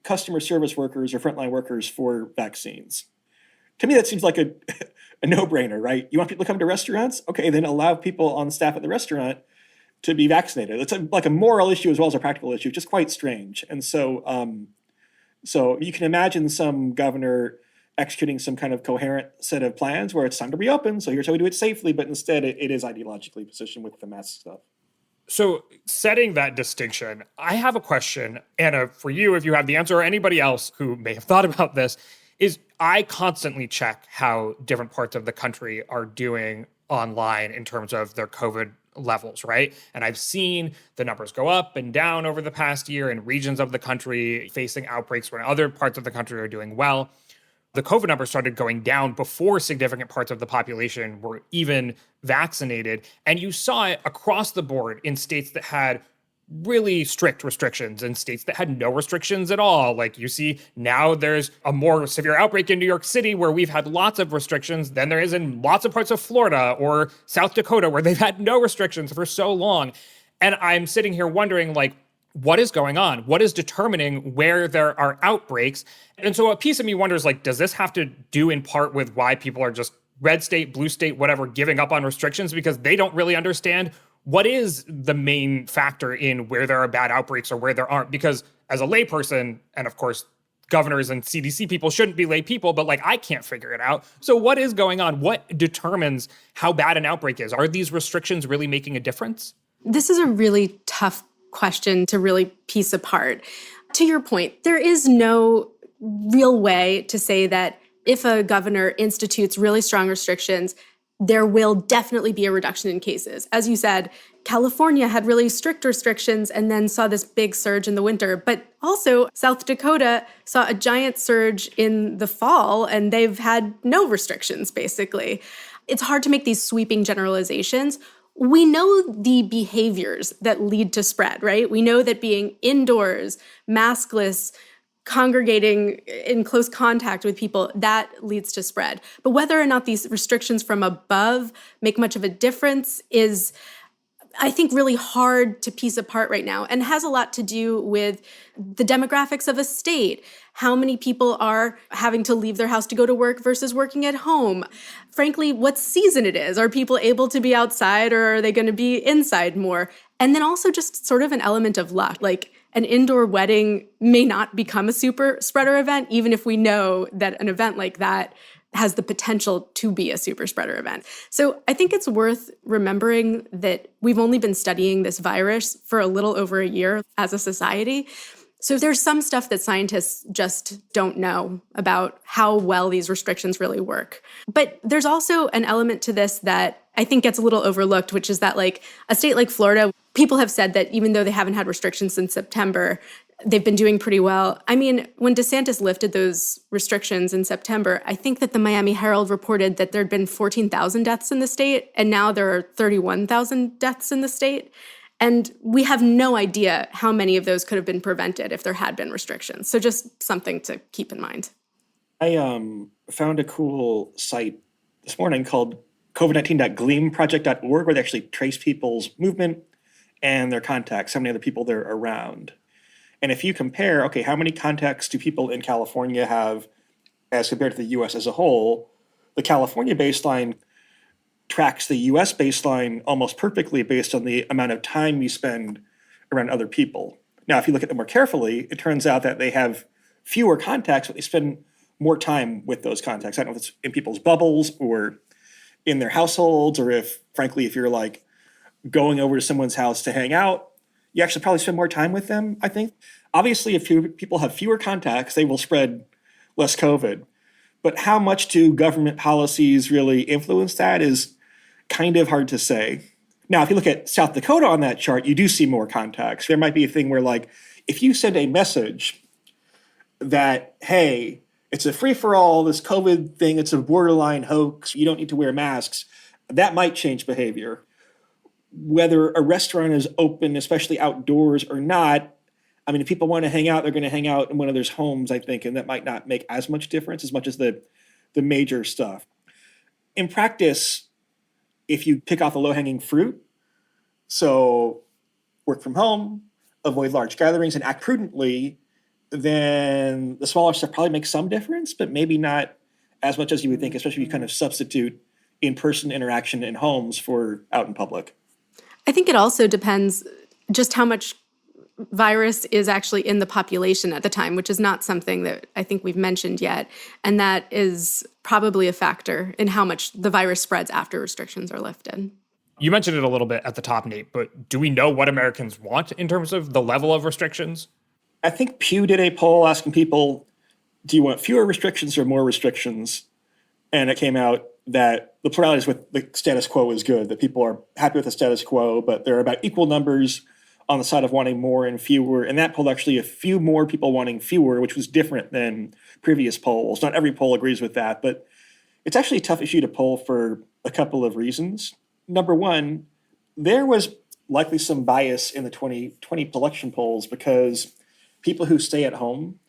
[SPEAKER 1] customer service workers or frontline workers for vaccines. To me, that seems like a no-brainer, right? You want people to come to restaurants? Okay, then allow people on staff at the restaurant to be vaccinated. It's like a moral issue as well as a practical issue, just quite strange. And so you can imagine some governor executing some kind of coherent set of plans where it's time to reopen, so here's how we do it safely, but instead it is ideologically positioned with the mask stuff.
[SPEAKER 2] So setting that distinction, I have a question, Anna, for you, if you have the answer, or anybody else who may have thought about this, is I constantly check how different parts of the country are doing online in terms of their COVID levels, right? And I've seen the numbers go up and down over the past year in regions of the country facing outbreaks when other parts of the country are doing well. The COVID numbers started going down before significant parts of the population were even vaccinated. And you saw it across the board in states that had really strict restrictions and states that had no restrictions at all. Like, you see now there's a more severe outbreak in New York City where we've had lots of restrictions than there is in lots of parts of Florida or South Dakota where they've had no restrictions for so long. And I'm sitting here wondering, like, what is going on? What is determining where there are outbreaks? And so a piece of me wonders, like, does this have to do in part with why people are just red state, blue state, whatever, giving up on restrictions because they don't really understand what is the main factor in where there are bad outbreaks or where there aren't? Because as a layperson, and of course, governors and CDC people shouldn't be lay people, but like, I can't figure it out. So what is going on? What determines how bad an outbreak is? Are these restrictions really making a difference?
[SPEAKER 5] This is a really tough question to really piece apart. To your point, there is no real way to say that if a governor institutes really strong restrictions, there will definitely be a reduction in cases. As you said, California had really strict restrictions and then saw this big surge in the winter. But also, South Dakota saw a giant surge in the fall, and they've had no restrictions, basically. It's hard to make these sweeping generalizations. We know the behaviors that lead to spread, right? We know that being indoors, maskless, congregating in close contact with people, that leads to spread. But whether or not these restrictions from above make much of a difference is, I think, really hard to piece apart right now, and has a lot to do with the demographics of a state. How many people are having to leave their house to go to work versus working at home? Frankly, what season it is. Are people able to be outside, or are they going to be inside more? And then also just sort of an element of luck. Like, an indoor wedding may not become a super spreader event, even if we know that an event like that has the potential to be a super spreader event. So I think it's worth remembering that we've only been studying this virus for a little over a year as a society. So there's some stuff that scientists just don't know about how well these restrictions really work. But there's also an element to this that I think gets a little overlooked, which is that, like, a state like Florida, people have said that even though they haven't had restrictions since September, they've been doing pretty well. I mean, when DeSantis lifted those restrictions in September, I think that the Miami Herald reported that there'd been 14,000 deaths in the state, and now there are 31,000 deaths in the state. And we have no idea how many of those could have been prevented if there had been restrictions. So just something to keep in mind.
[SPEAKER 1] I found a cool site this morning called covid19.gleamproject.org, where they actually trace people's movement and their contacts, how many other people they're around. And if you compare, okay, how many contacts do people in California have as compared to the US as a whole, the California baseline tracks the US baseline almost perfectly based on the amount of time you spend around other people. Now, if you look at them more carefully, it turns out that they have fewer contacts, but they spend more time with those contacts. I don't know if it's in people's bubbles or in their households, or if, frankly, if you're like going over to someone's house to hang out, you actually probably spend more time with them, I think. Obviously, if people have fewer contacts, they will spread less COVID. But how much do government policies really influence that is kind of hard to say. Now, if you look at South Dakota on that chart, you do see more contacts. There might be a thing where, like, if you send a message that, hey, it's a free-for-all, this COVID thing, it's a borderline hoax, you don't need to wear masks, that might change behavior. Whether a restaurant is open, especially outdoors or not, I mean, if people want to hang out, they're going to hang out in one of their homes, I think, and that might not make as much difference as much as the major stuff. In practice, if you pick off the low-hanging fruit, so work from home, avoid large gatherings, and act prudently, then the smaller stuff probably makes some difference, but maybe not as much as you would think, especially if you kind of substitute in-person interaction in homes for out in public.
[SPEAKER 5] I think it also depends just how much virus is actually in the population at the time, which is not something that I think we've mentioned yet. And that is probably a factor in how much the virus spreads after restrictions are lifted.
[SPEAKER 2] You mentioned it a little bit at the top, Nate, but do we know what Americans want in terms of the level of restrictions?
[SPEAKER 1] I think Pew did a poll asking people, do you want fewer restrictions or more restrictions? And it came out that the plurality is with the status quo is good, that people are happy with the status quo, but there are about equal numbers on the side of wanting more and fewer. And that poll actually a few more people wanting fewer, which was different than previous polls. Not every poll agrees with that, but it's actually a tough issue to poll for a couple of reasons. Number one, there was likely some bias in the 2020 election polls because people who stay at home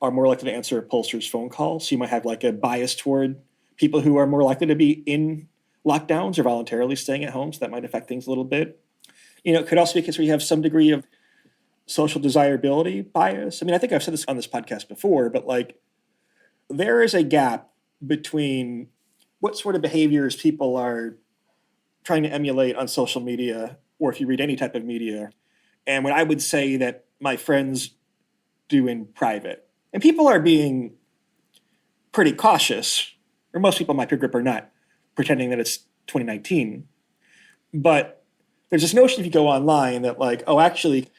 [SPEAKER 1] are more likely to answer a pollster's phone call. So you might have like a bias toward people who are more likely to be in lockdowns or voluntarily staying at home. So that might affect things a little bit. You know, it could also be a case where you have some degree of social desirability bias. I mean, I think I've said this on this podcast before, but like there is a gap between what sort of behaviors people are trying to emulate on social media, or if you read any type of media, and what I would say that my friends do in private. And people are being pretty cautious, or most people in my peer group are not pretending that it's 2019. But there's this notion if you go online that like, oh, actually,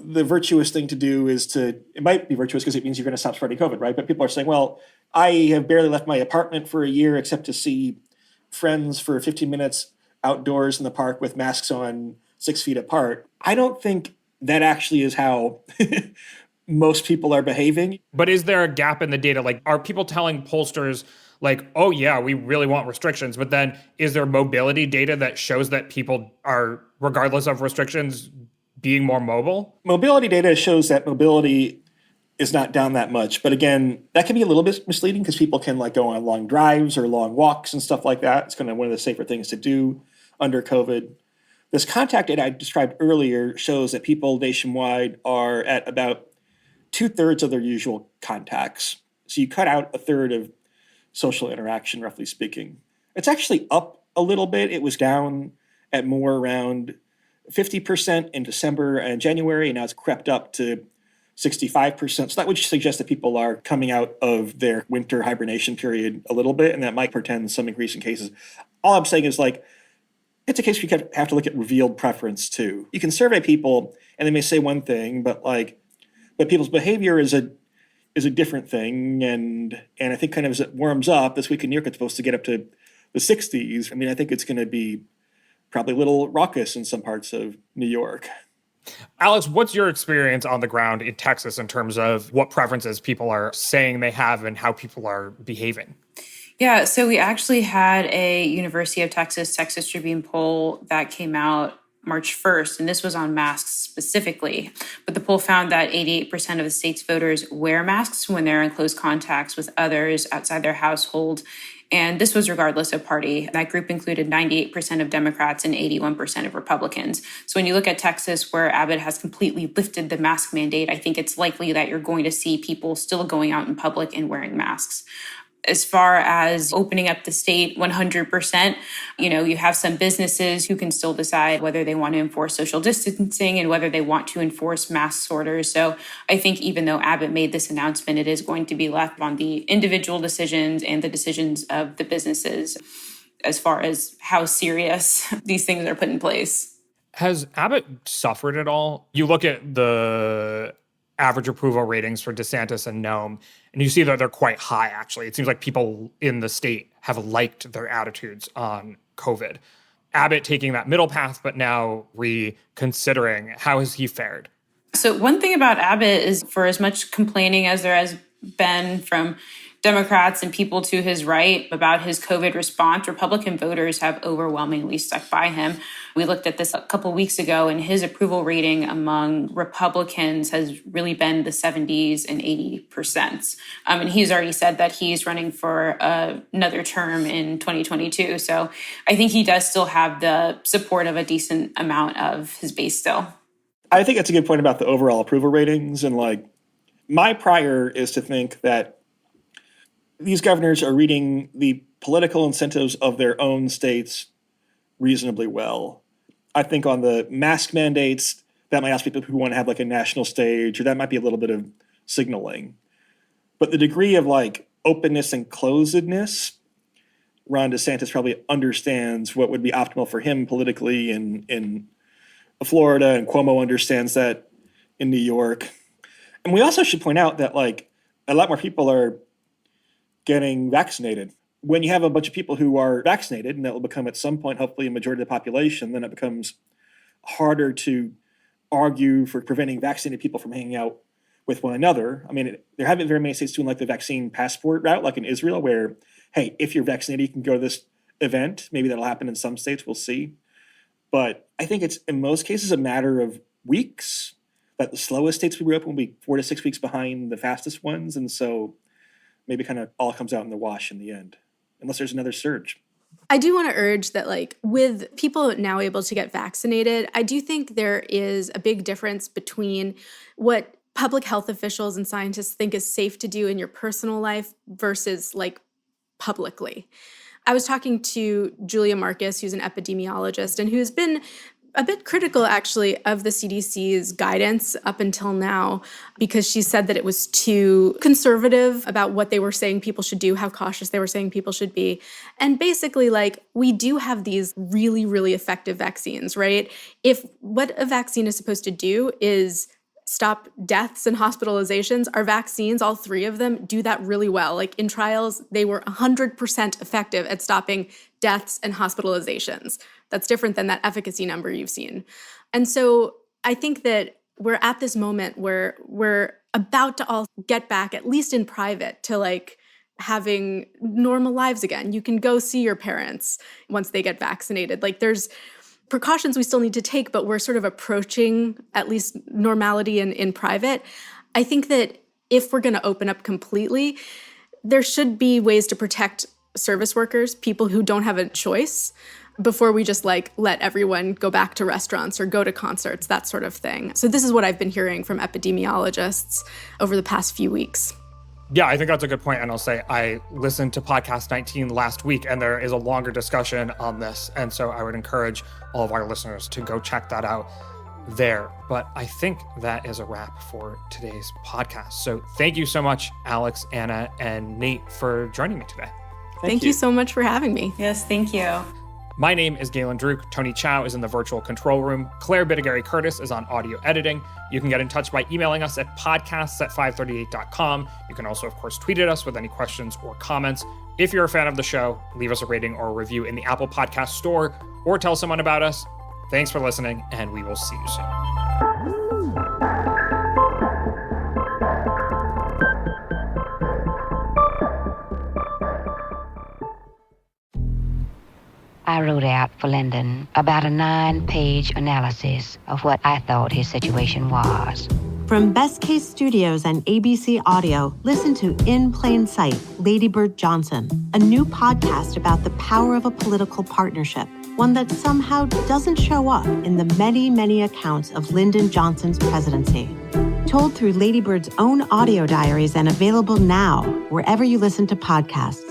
[SPEAKER 1] the virtuous thing to do is it might be virtuous because it means you're going to stop spreading COVID, right? But people are saying, well, I have barely left my apartment for a year except to see friends for 15 minutes outdoors in the park with masks on 6 feet apart. I don't think that actually is how most people are behaving.
[SPEAKER 2] But is there a gap in the data? Like, are people telling pollsters, like, oh, yeah, we really want restrictions, but then is there mobility data that shows that people are, regardless of restrictions, being more mobile?
[SPEAKER 1] Mobility data shows that mobility is not down that much. But again, that can be a little bit misleading because people can like go on long drives or long walks and stuff like that. It's kind of one of the safer things to do under COVID. This contact data I described earlier shows that people nationwide are at about 2/3 of their usual contacts. So you cut out 1/3 of social interaction, roughly speaking. It's actually up a little bit. It was down at more around 50% in December and January, and now it's crept up to 65%. So that would suggest that people are coming out of their winter hibernation period a little bit, and that might portend some increase in cases. All I'm saying is like, it's a case where you have to look at revealed preference too. You can survey people and they may say one thing, but people's behavior is a different thing. And I think kind of as it warms up, this week in New York, it's supposed to get up to the 60s. I mean, I think it's going to be probably a little raucous in some parts of New York.
[SPEAKER 2] Alex, what's your experience on the ground in Texas in terms of what preferences people are saying they have and how people are behaving?
[SPEAKER 4] Yeah, so we actually had a University of Texas Tribune poll that came out March 1st, and this was on masks specifically. But the poll found that 88% of the state's voters wear masks when they're in close contacts with others outside their household. And this was regardless of party. That group included 98% of Democrats and 81% of Republicans. So when you look at Texas, where Abbott has completely lifted the mask mandate, I think it's likely that you're going to see people still going out in public and wearing masks. As far as opening up the state 100%, you have some businesses who can still decide whether they want to enforce social distancing and whether they want to enforce mask orders. So I think even though Abbott made this announcement, it is going to be left on the individual decisions and the decisions of the businesses as far as how serious these things are put in place.
[SPEAKER 2] Has Abbott suffered at all? You look at the average approval ratings for DeSantis and Nome, and you see that they're quite high, actually. It seems like people in the state have liked their attitudes on COVID. Abbott taking that middle path, but now reconsidering. How has he fared?
[SPEAKER 4] So one thing about Abbott is, for as much complaining as there has been from Democrats and people to his right about his COVID response, Republican voters have overwhelmingly stuck by him. We looked at this a couple weeks ago, and his approval rating among Republicans has really been the 70s and 80%. And he's already said that he's running for another term in 2022. So I think he does still have the support of a decent amount of his base still.
[SPEAKER 1] I think that's a good point about the overall approval ratings. And like, my prior is to think that these governors are reading the political incentives of their own states reasonably well. I think on the mask mandates, that might ask people who want to have like a national stage, or that might be a little bit of signaling. But the degree of like openness and closedness, Ron DeSantis probably understands what would be optimal for him politically in Florida, and Cuomo understands that in New York. And we also should point out that like a lot more people are getting vaccinated. When you have a bunch of people who are vaccinated, and that will become at some point hopefully a majority of the population, then it becomes harder to argue for preventing vaccinated people from hanging out with one another. I mean, there haven't been very many states doing like the vaccine passport route, like in Israel, where, hey, if you're vaccinated, you can go to this event. Maybe that'll happen in some states, we'll see. But I think it's in most cases a matter of weeks, that the slowest states we reopen will be 4 to 6 weeks behind the fastest ones. And so maybe kind of all comes out in the wash in the end, unless there's another surge.
[SPEAKER 5] I do want to urge that, like, with people now able to get vaccinated, I do think there is a big difference between what public health officials and scientists think is safe to do in your personal life versus, like, publicly. I was talking to Julia Marcus, who's an epidemiologist and who's been a bit critical, actually, of the CDC's guidance up until now, because she said that it was too conservative about what they were saying people should do, how cautious they were saying people should be. And basically, we do have these really, really effective vaccines, right? If what a vaccine is supposed to do is stop deaths and hospitalizations, our vaccines, all three of them, do that really well. In trials, they were 100% effective at stopping deaths and hospitalizations. That's different than that efficacy number you've seen. And so I think that we're at this moment where we're about to all get back, at least in private, to having normal lives again. You can go see your parents once they get vaccinated. There's precautions we still need to take, but we're sort of approaching at least normality in private. I think that if we're going to open up completely, there should be ways to protect service workers, people who don't have a choice, before we just let everyone go back to restaurants or go to concerts, that sort of thing. So this is what I've been hearing from epidemiologists over the past few weeks.
[SPEAKER 2] Yeah, I think that's a good point. And I'll say I listened to podcast 19 last week, and there is a longer discussion on this. And so I would encourage all of our listeners to go check that out there. But I think that is a wrap for today's podcast. So thank you so much, Alex, Anna, and Nate, for joining me today.
[SPEAKER 5] Thank you so much for having me.
[SPEAKER 4] Yes, thank you.
[SPEAKER 2] My name is Galen Druk. Tony Chow is in the virtual control room. Claire Bittigary-Curtis is on audio editing. You can get in touch by emailing us at podcasts@fivethirt8.com. You can also, of course, tweet at us with any questions or comments. If you're a fan of the show, leave us a rating or a review in the Apple Podcast Store or tell someone about us. Thanks for listening, and we will see you soon.
[SPEAKER 6] I wrote out for Lyndon about a 9-page analysis of what I thought his situation was.
[SPEAKER 7] From Best Case Studios and ABC Audio, listen to In Plain Sight, Lady Bird Johnson, a new podcast about the power of a political partnership, one that somehow doesn't show up in the many, many accounts of Lyndon Johnson's presidency. Told through Lady Bird's own audio diaries and available now wherever you listen to podcasts.